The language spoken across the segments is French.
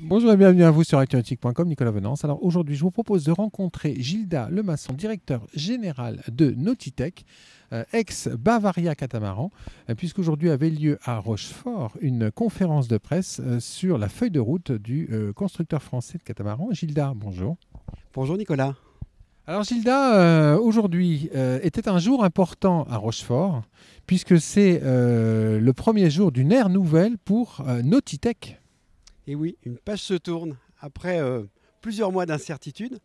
Bonjour et bienvenue à vous sur actunautique.com, Nicolas Venance. Alors aujourd'hui, je vous propose de rencontrer Gilda Lemasson, directeur général de Nautitech, ex-Bavaria Catamaran, puisqu'aujourd'hui avait lieu à Rochefort une conférence de presse sur la feuille de route du constructeur français de catamaran. Gilda, bonjour. Bonjour Nicolas. Alors Gilda, aujourd'hui était un jour important à Rochefort, puisque c'est le premier jour d'une ère nouvelle pour Nautitech. Et oui, une page se tourne après plusieurs mois d'incertitude,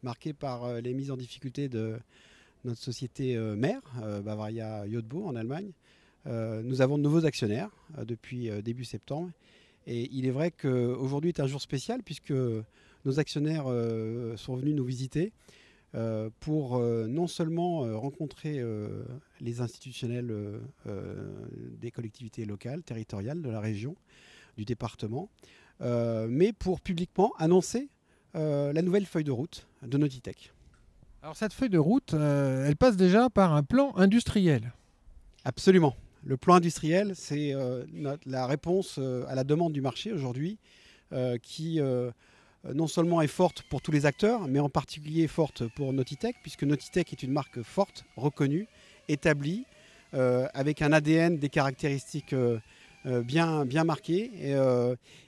marqués par les mises en difficulté de notre société mère, Bavaria Jodbo en Allemagne. Nous avons de nouveaux actionnaires depuis début septembre. Et il est vrai qu'aujourd'hui est un jour spécial puisque nos actionnaires sont venus nous visiter pour non seulement rencontrer les institutionnels des collectivités locales, territoriales de la région, du département, mais pour publiquement annoncer la nouvelle feuille de route de Nautitech. Alors cette feuille de route, elle passe déjà par un plan industriel. Absolument. Le plan industriel, c'est la réponse à la demande du marché aujourd'hui, qui non seulement est forte pour tous les acteurs, mais en particulier forte pour Nautitech, puisque Nautitech est une marque forte, reconnue, établie, avec un ADN, des caractéristiques bien marquées.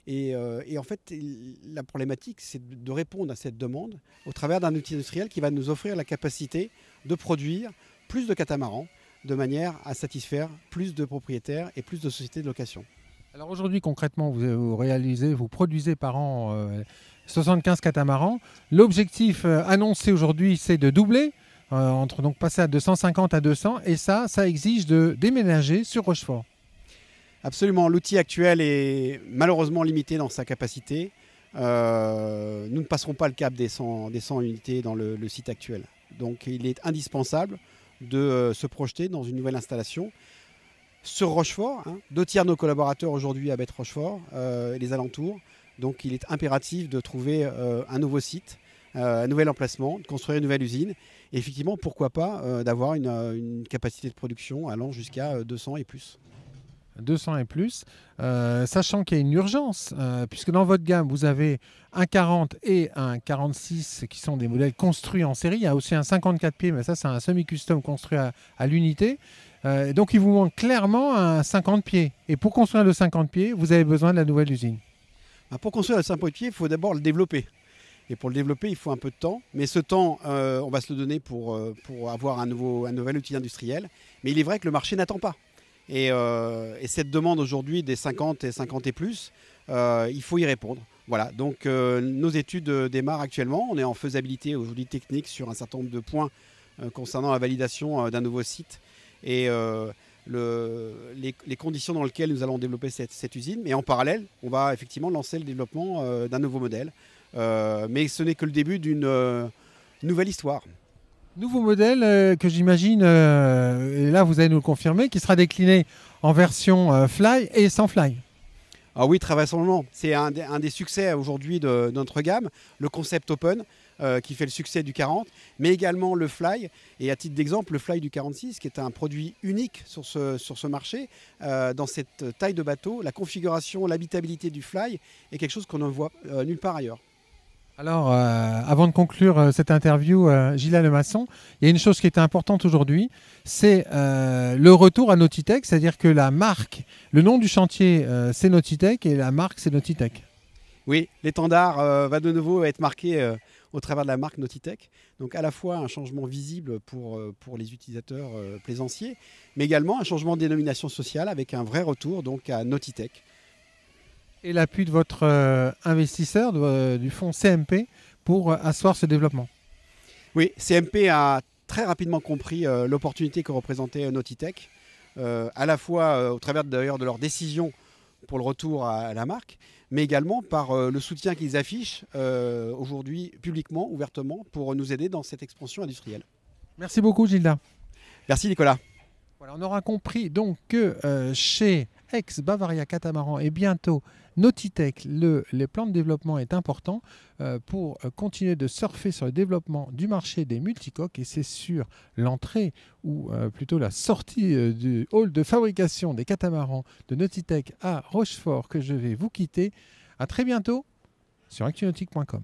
Et en fait, la problématique, c'est de répondre à cette demande au travers d'un outil industriel qui va nous offrir la capacité de produire plus de catamarans, de manière à satisfaire plus de propriétaires et plus de sociétés de location. Alors aujourd'hui, concrètement, vous produisez par an 75 catamarans. L'objectif annoncé aujourd'hui, c'est de doubler, donc passer à 250 à 200, et ça exige de déménager sur Rochefort. Absolument, l'outil actuel est malheureusement limité dans sa capacité. Nous ne passerons pas le cap des 100 unités dans le site actuel. Donc il est indispensable de se projeter dans une nouvelle installation sur Rochefort. 2 tiers de nos collaborateurs aujourd'hui habitent Rochefort et les alentours. Donc il est impératif de trouver un nouveau site, un nouvel emplacement, de construire une nouvelle usine. Et effectivement, pourquoi pas d'avoir une capacité de production allant jusqu'à 200 et plus. 200 et plus, sachant qu'il y a une urgence, puisque dans votre gamme, vous avez un 40 et un 46 qui sont des modèles construits en série. Il y a aussi un 54 pieds, mais ça, c'est un semi-custom construit à l'unité. Donc, il vous manque clairement un 50 pieds. Et pour construire le 50 pieds, vous avez besoin de la nouvelle usine. Pour construire le 50 pieds, il faut d'abord le développer. Et pour le développer, il faut un peu de temps. Mais ce temps, on va se le donner pour avoir un nouvel outil industriel. Mais il est vrai que le marché n'attend pas. Et cette demande aujourd'hui des 50 et 50 et plus, il faut y répondre. Voilà, donc nos études démarrent actuellement. On est en faisabilité aujourd'hui technique sur un certain nombre de points concernant la validation d'un nouveau site et les conditions dans lesquelles nous allons développer cette usine. Mais en parallèle, on va effectivement lancer le développement d'un nouveau modèle. Mais ce n'est que le début d'une nouvelle histoire. Nouveau modèle que j'imagine, et là vous allez nous le confirmer, qui sera décliné en version Fly et sans Fly. Ah oui, très vraisemblablement. C'est un des succès aujourd'hui de notre gamme, le concept open qui fait le succès du 40, mais également le Fly. Et à titre d'exemple, le Fly du 46, qui est un produit unique sur ce marché, dans cette taille de bateau, la configuration, l'habitabilité du Fly est quelque chose qu'on ne voit nulle part ailleurs. Alors, avant de conclure cette interview, Gilda Lemasson, il y a une chose qui est importante aujourd'hui, c'est le retour à Nautitech, c'est-à-dire que la marque, le nom du chantier, c'est Nautitech et la marque, c'est Nautitech. Oui, l'étendard va de nouveau être marqué au travers de la marque Nautitech. Donc à la fois un changement visible pour les utilisateurs plaisanciers, mais également un changement de dénomination sociale avec un vrai retour donc à Nautitech. Et l'appui de votre investisseur, du fonds CMP, pour asseoir ce développement. Oui, CMP a très rapidement compris l'opportunité que représentait Nautitech, à la fois au travers d'ailleurs de leur décision pour le retour à la marque, mais également par le soutien qu'ils affichent aujourd'hui publiquement, ouvertement, pour nous aider dans cette expansion industrielle. Merci beaucoup Gilda. Merci Nicolas. Voilà, on aura compris donc que chez ex-Bavaria Catamaran et bientôt Nautitech, le plan de développement est important pour continuer de surfer sur le développement du marché des multicoques, et c'est sur l'entrée ou plutôt la sortie du hall de fabrication des catamarans de Nautitech à Rochefort que je vais vous quitter. À très bientôt. sur actunautique.com.